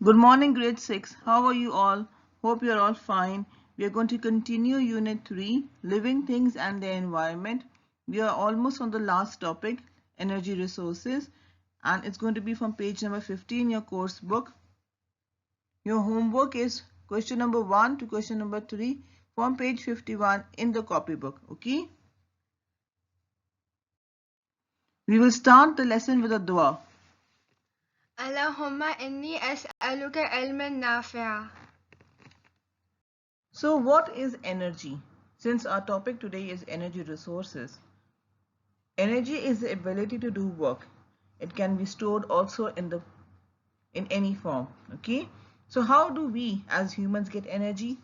Good morning, grade 6. How are you all? Hope you're all fine. We are going to continue Unit 3, Living Things and Their Environment. We are almost on the last topic, energy resources, and it's going to be from page number 50 in your course book. Your homework is question number 1 to question number 3 from page 51 in the copybook. Okay? We will start the lesson with a dua. اللهم إني أسألك علما نافعا. So what is energy? Since our topic today is energy resources. Energy is the ability to do work. It can be stored also in any form. Okay. So how do we as humans get energy?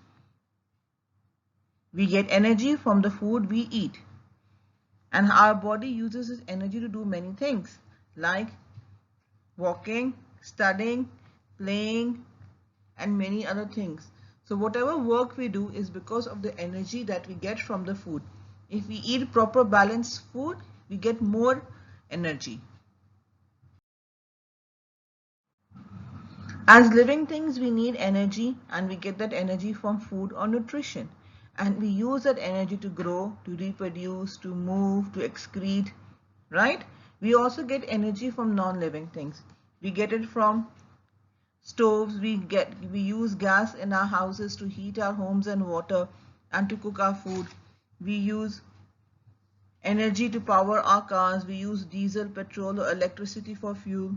We get energy from the food we eat. And our body uses this energy to do many things like walking, studying, playing, and many other things. So whatever work we do is because of the energy that we get from the food. If we eat proper balanced food, we get more energy. As living things, we need energy, and we get that energy from food or nutrition. And we use that energy to grow, to reproduce, to move, to excrete, right? We also get energy from non-living things. We get it from stoves, we use gas in our houses to heat our homes and water and to cook our food. We use energy to power our cars. We use diesel, petrol, or electricity for fuel.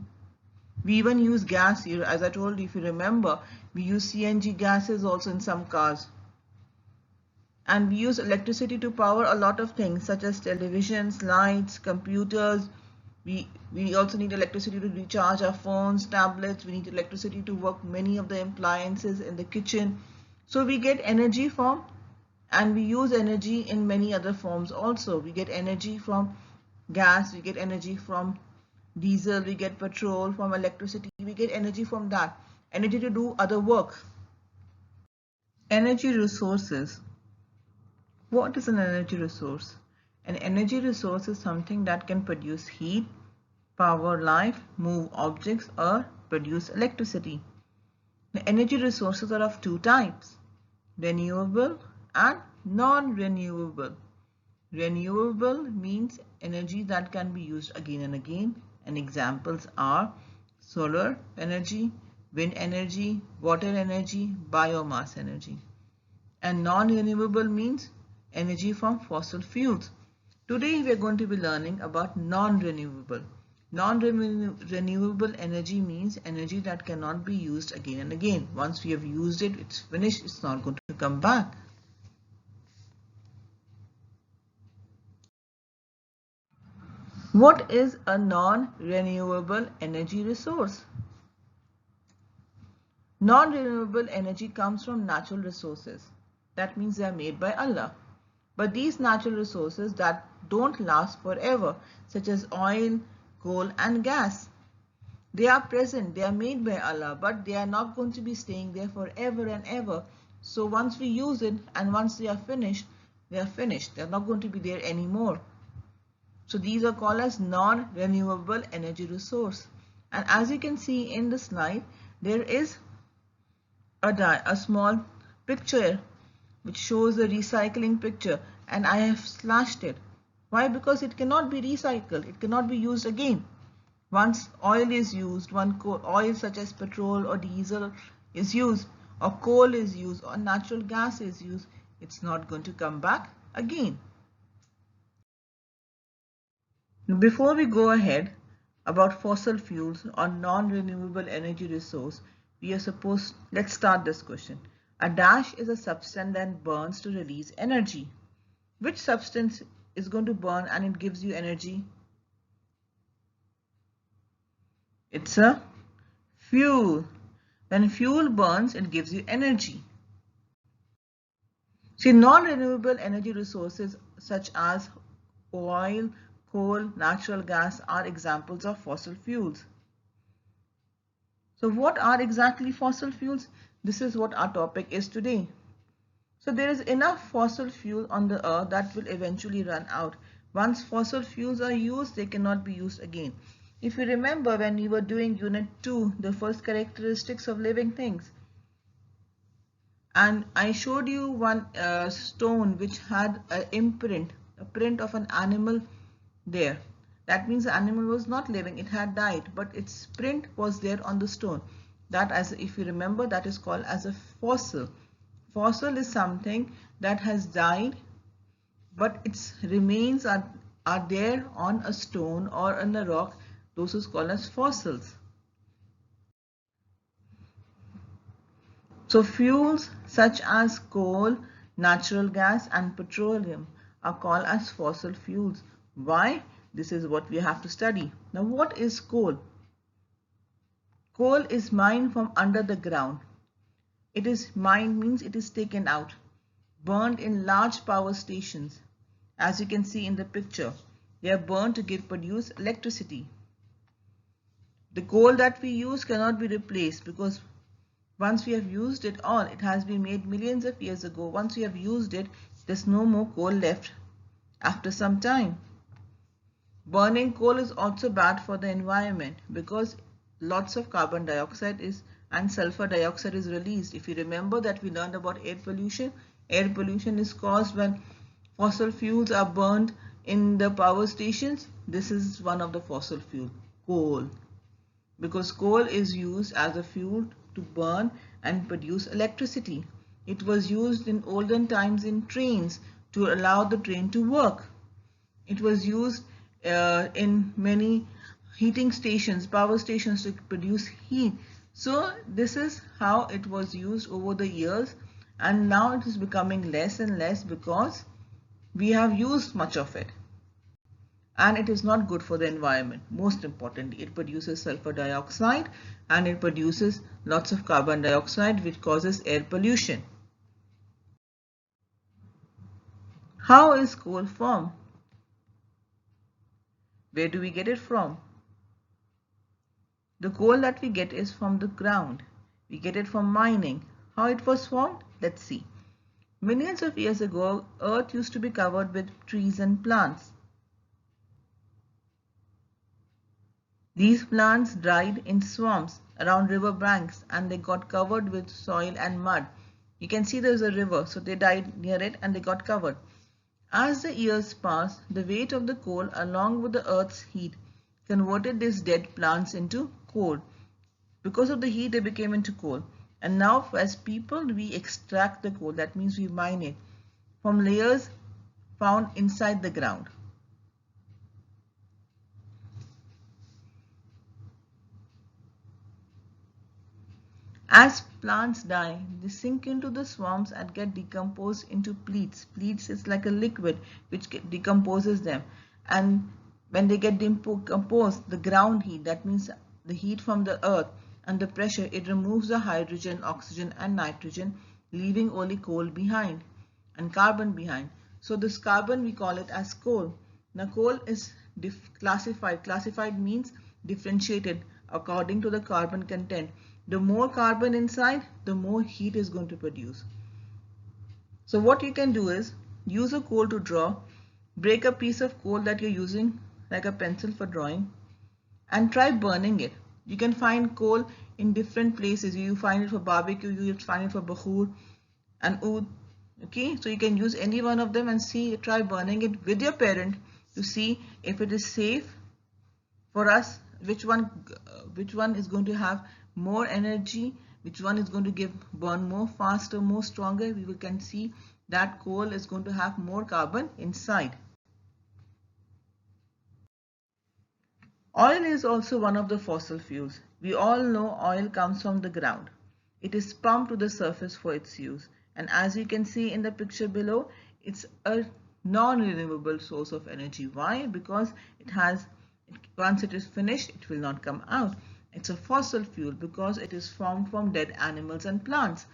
We even use gas here. As I told you, if you remember, we use CNG gases also in some cars. And we use electricity to power a lot of things such as televisions, lights, computers. We also need electricity to recharge our phones, tablets. We need electricity to work many of the appliances in the kitchen. So we get energy from, and we use energy in many other forms also. We get energy from gas, we get energy from diesel, we get petrol, from electricity, we get energy from that. Energy to do other work. Energy resources. What is an energy resource? An energy resource is something that can produce heat, power life, move objects, or produce electricity. The energy resources are of two types, renewable and non-renewable. Renewable means energy that can be used again and again, and examples are solar energy, wind energy, water energy, biomass energy. And non-renewable means energy from fossil fuels. Today we are going to be learning about non-renewable. Non-renewable energy means energy that cannot be used again and again. Once we have used it, it's finished, it's not going to come back. What is a non-renewable energy resource? Non-renewable energy comes from natural resources. That means they are made by Allah. But these natural resources that don't last forever, such as oil, coal and gas, they are present, they are made by Allah, but they are not going to be staying there forever and ever. So once we use it and once they are finished, they are finished. They are not going to be there anymore. So these are called as non-renewable energy resource. And as you can see in the slide, there is a small picture which shows the recycling picture, and I have slashed it. Why? Because it cannot be recycled. It cannot be used again. Once oil is used, oil such as petrol or diesel is used, or coal is used, or natural gas is used, it's not going to come back again. Before we go ahead about fossil fuels or non-renewable energy resource, let's start this question. A dash is a substance that burns to release energy. Which substance is going to burn and it gives you energy? It's a fuel. When fuel burns, it gives you energy. See, non-renewable energy resources such as oil, coal, natural gas are examples of fossil fuels. So what are exactly fossil fuels? This is what our topic is today. So there is enough fossil fuel on the earth that will eventually run out. Once fossil fuels are used, they cannot be used again. If you remember when we were doing Unit 2, the first characteristics of living things, and I showed you one stone which had an imprint, a print of an animal there. That means the animal was not living, it had died, but its print was there on the stone. That, as if you remember, that is called as a fossil. Fossil is something that has died, but its remains are there on a stone or on a rock. Those is called as fossils. So fuels such as coal, natural gas and petroleum are called as fossil fuels. Why? This is what we have to study. Now what is coal? Coal is mined from under the ground. It is mined means it is taken out, burned in large power stations. As you can see in the picture, they are burned to produce electricity. The coal that we use cannot be replaced because once we have used it all, it has been made millions of years ago. Once we have used it, there's no more coal left after some time. Burning coal is also bad for the environment because lots of carbon dioxide and sulfur dioxide is released. If you remember that we learned about air pollution is caused when fossil fuels are burned in the power stations. This is one of the fossil fuel, coal, because coal is used as a fuel to burn and produce electricity. It was used in olden times in trains to allow the train to work. It was used in many heating stations, power stations, to produce heat. So this is how it was used over the years, and now it is becoming less and less because we have used much of it. And it is not good for the environment. Most importantly, it produces sulfur dioxide and it produces lots of carbon dioxide, which causes air pollution. How is coal formed? Where do we get it from? The coal that we get is from the ground. We get it from mining. How it was formed? Let's see. Millions of years ago, Earth used to be covered with trees and plants. These plants died in swamps around river banks and they got covered with soil and mud. You can see there's a river, so they died near it and they got covered. As the years passed, the weight of the coal along with the earth's heat converted these dead plants into coal. Because of the heat, they became into coal. And now as people, we extract the coal. That means we mine it from layers found inside the ground. As plants die, they sink into the swamps and get decomposed into peats. Peats is like a liquid which decomposes them. And when they get decomposed, the ground heat, that means the heat from the earth and the pressure, it removes the hydrogen, oxygen and nitrogen, leaving only coal behind and carbon behind. So this carbon, we call it as coal. Now coal is classified. Classified means differentiated according to the carbon content. The more carbon inside, the more heat is going to produce. So what you can do is use a coal to draw, break a piece of coal that you're using like a pencil for drawing and try burning it. You can find coal in different places. You find it for barbecue, you find it for bakhur and oud. Okay, so you can use any one of them and try burning it with your parent to see if it is safe for us, which one is going to have more energy, which one is going to burn more faster, more stronger. We can see that coal is going to have more carbon inside. Oil is also one of the fossil fuels. We all know oil comes from the ground. It is pumped to the surface for its use, and as you can see in the picture below, it's a non-renewable source of energy. Why? Because once it is finished, it will not come out. It's a fossil fuel because it is formed from dead animals and plants.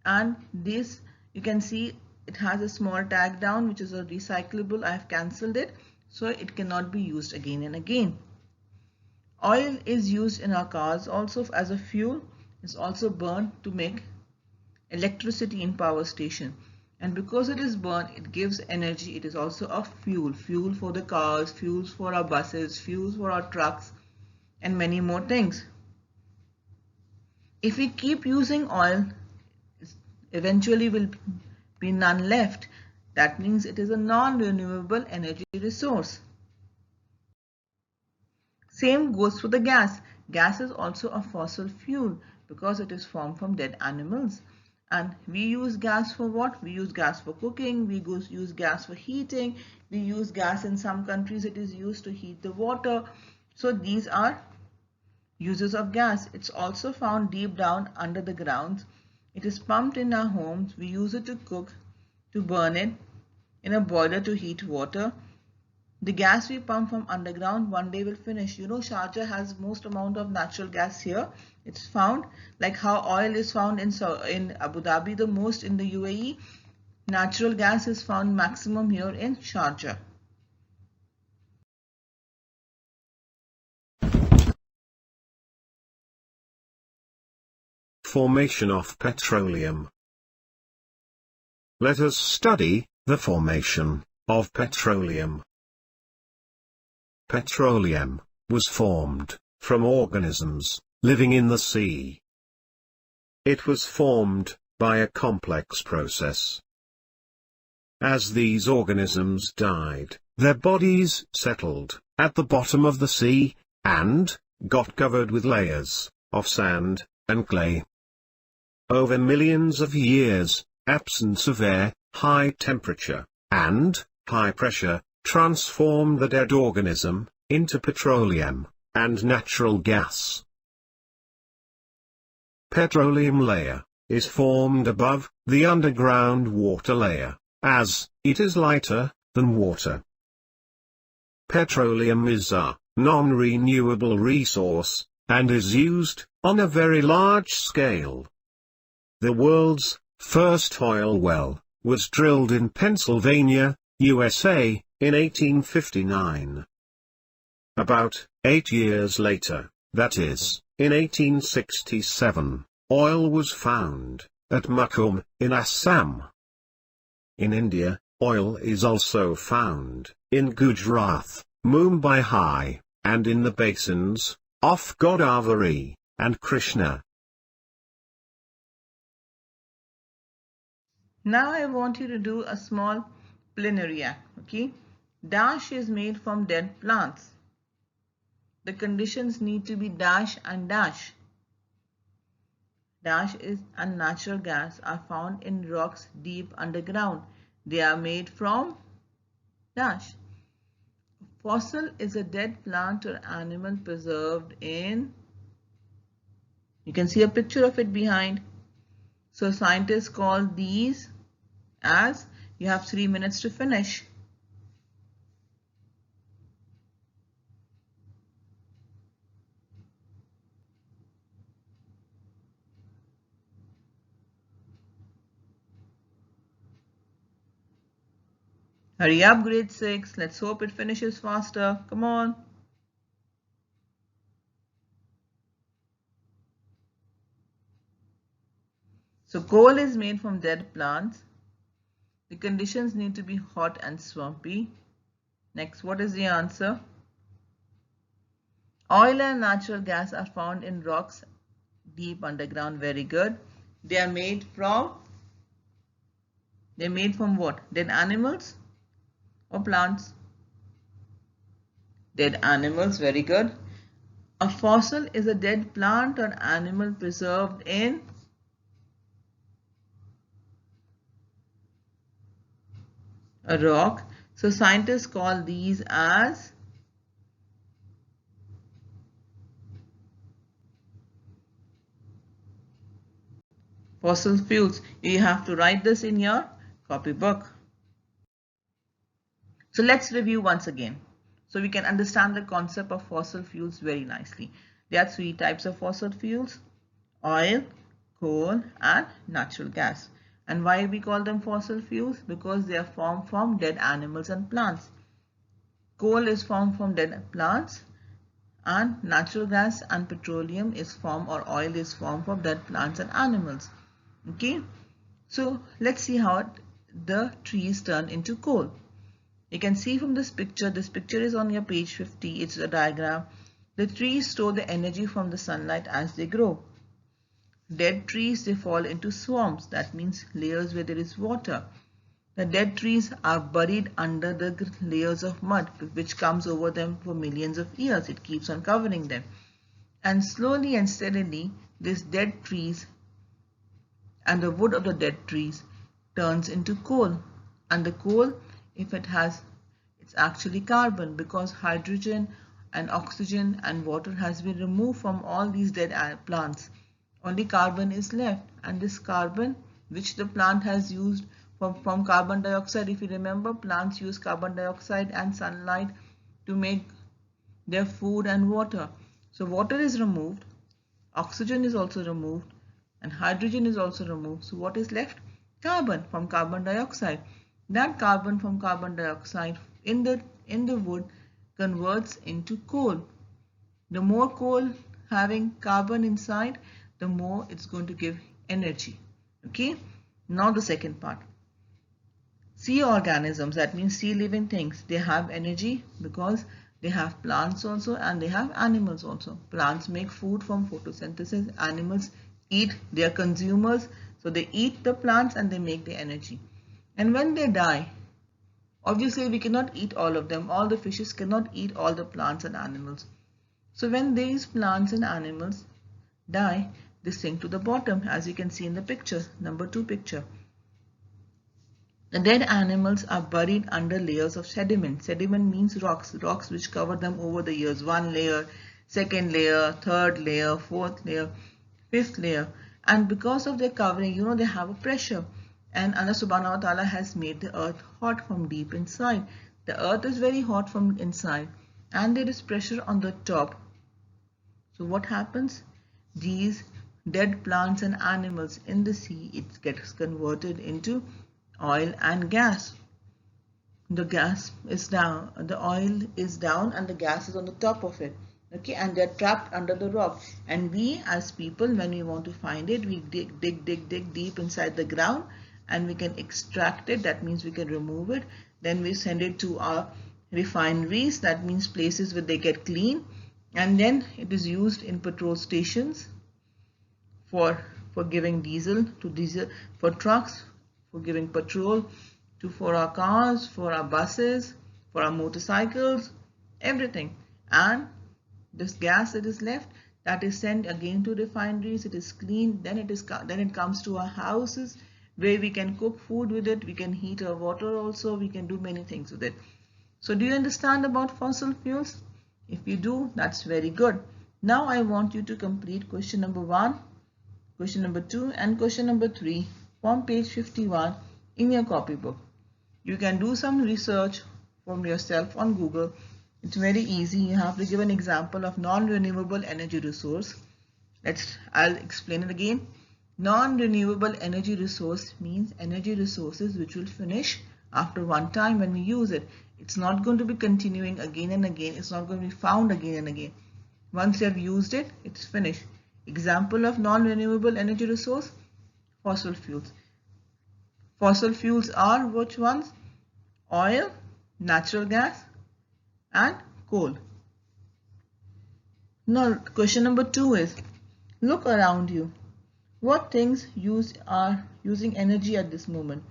And this, you can see it has a small tag down, which is a recyclable. I have cancelled it, so it cannot be used again and again. Oil is used in our cars also as a fuel. It's also burned to make electricity in power station. And because it is burned, it gives energy. It is also a fuel for the cars, fuels for our buses, fuels for our trucks. and many more things. If we keep using oil, eventually will be none left. That means it is a non-renewable energy resource. Same goes for the gas. Gas is also a fossil fuel because it is formed from dead animals. And we use gas for what? We use gas for cooking, we use gas for heating, we use gas in some countries, it is used to heat the water. So these are uses of gas. It's also found deep down under the ground. It is pumped in our homes. We use it to cook, to burn it, in a boiler to heat water. The gas we pump from underground one day will finish. You know, Sharjah has most amount of natural gas here. It's found like how oil is found in Abu Dhabi the most in the UAE. Natural gas is found maximum here in Sharjah. Formation of petroleum. Let us study the formation of petroleum. Petroleum was formed from organisms living in the sea. It was formed by a complex process. As these organisms died, their bodies settled at the bottom of the sea and got covered with layers of sand and clay. Over millions of years, absence of air, high temperature, and high pressure transformed the dead organism into petroleum and natural gas. Petroleum layer is formed above the underground water layer, as it is lighter than water. Petroleum is a non-renewable resource and is used on a very large scale. The world's first oil well was drilled in Pennsylvania, USA, in 1859. About 8 years later, that is, in 1867, oil was found at Mukum, in Assam. In India, oil is also found in Gujarat, Mumbai, and in the basins of Godavari and Krishna. Now I want you to do a small plenary act, okay? Dash is made from dead plants. The conditions need to be dash and dash. Dash is and natural gas are found in rocks deep underground. They are made from dash. Fossil is a dead plant or animal preserved in, you can see a picture of it behind. So scientists call these as, you have 3 minutes to finish. Hurry up, grade 6. Let's hope it finishes faster. Come on. So coal is made from dead plants. The conditions need to be hot and swampy. Next, what is the answer? Oil and natural gas are found in rocks deep underground. Very good. They are made from what? Dead animals or plants? Dead animals. Very good. A fossil is a dead plant or animal preserved in a rock. So scientists call these as fossil fuels. You have to write this in your copybook. So let's review once again, so we can understand the concept of fossil fuels very nicely. There are 3 types of fossil fuels: oil, coal, and natural gas. And why we call them fossil fuels? Because they are formed from dead animals and plants. Coal is formed from dead plants, and natural gas and petroleum is formed, or oil is formed from dead plants and animals. Okay, so let's see how the trees turn into coal. You can see from this picture is on your page 50. It's a diagram. The trees store the energy from the sunlight as they grow. Dead trees, they fall into swamps. That means layers where there is water. The dead trees are buried under the layers of mud which comes over them for millions of years. It keeps on covering them. And slowly and steadily, these dead trees and the wood of the dead trees turns into coal. And the coal, if it has, it's actually carbon, because hydrogen and oxygen and water has been removed from all these dead plants. Only carbon is left, and this carbon which the plant has used from carbon dioxide, if you remember, plants use carbon dioxide and sunlight to make their food and water. So water is removed, oxygen is also removed, and hydrogen is also removed. So what is left? Carbon from carbon dioxide. That carbon from carbon dioxide in the wood converts into coal. The more coal having carbon inside, the more it's going to give energy. Okay, now the second part. Sea organisms, that means sea living things, they have energy because they have plants also and they have animals also. Plants make food from photosynthesis, animals eat, they are consumers, so they eat the plants and they make the energy. And when they die, obviously we cannot eat all of them, all the fishes cannot eat all the plants and animals. So when these plants and animals die, they sink to the bottom, as you can see in the picture, number 2 picture. The dead animals are buried under layers of sediment. Sediment means rocks, rocks which cover them over the years. 1 layer, 2nd layer, 3rd layer, 4th layer, 5th layer. And because of their covering, they have a pressure. And Allah subhanahu wa ta'ala has made the earth hot from deep inside. The earth is very hot from inside and there is pressure on the top. So what happens? These dead plants and animals in the sea, it gets converted into oil and gas. The gas is down, the oil is down and the gas is on the top of it. Okay, and they're trapped under the rock. And we as people, when we want to find it, we dig deep inside the ground and we can extract it. That means we can remove it. Then we send it to our refineries. That means places where they get clean. And then it is used in petrol stations for giving diesel for trucks, for giving petrol for our cars, for our buses, for our motorcycles, everything. And this gas that is left, that is sent again to refineries. It is cleaned, then it comes to our houses where we can cook food with it. We can heat our water also. We can do many things with it. So do you understand about fossil fuels? If you do, that's very good. Now I want you to complete question number 1, question number 2 and question number 3 from page 51 in your copybook. You can do some research from yourself on Google. It's very easy. You have to give an example of non-renewable energy resource. I'll explain it again. Non-renewable energy resource means energy resources which will finish after one time when we use it. It's not going to be continuing again and again. It's not going to be found again and again. Once you have used it, it's finished. Example of non-renewable energy resource, fossil fuels. Fossil fuels are which ones? Oil, natural gas and coal. Now question number 2 is, look around you. What things are using energy at this moment?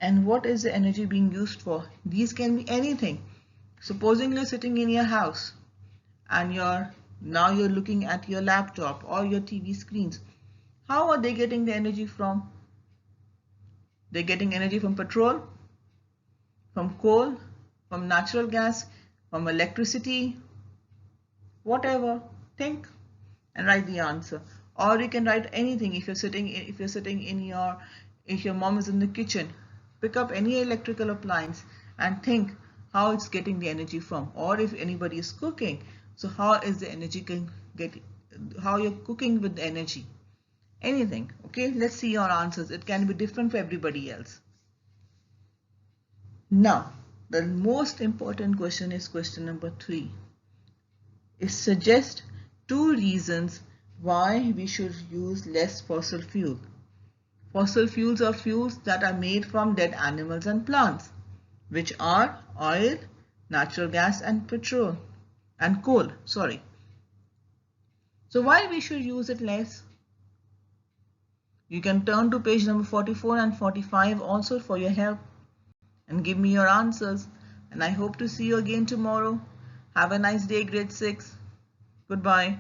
And what is the energy being used for? These can be anything. Supposing you're sitting in your house and now you're looking at your laptop or your TV screens. How are they getting the energy from? They're getting energy from petrol, from coal, from natural gas, from electricity, whatever. Think and write the answer. Or you can write anything. If your mom is in the kitchen, pick up any electrical appliance and think how it's getting the energy from. Or if anybody is cooking, so how is the energy how you're cooking with the energy. Anything. Okay, let's see your answers. It can be different for everybody else. Now, the most important question is question number 3. It suggests 2 reasons why we should use less fossil fuel. Fossil fuels are fuels that are made from dead animals and plants, which are oil, natural gas and petrol and coal. So why we should use it less? You can turn to page number 44 and 45 also for your help and give me your answers. And I hope to see you again tomorrow. Have a nice day, grade 6. Goodbye.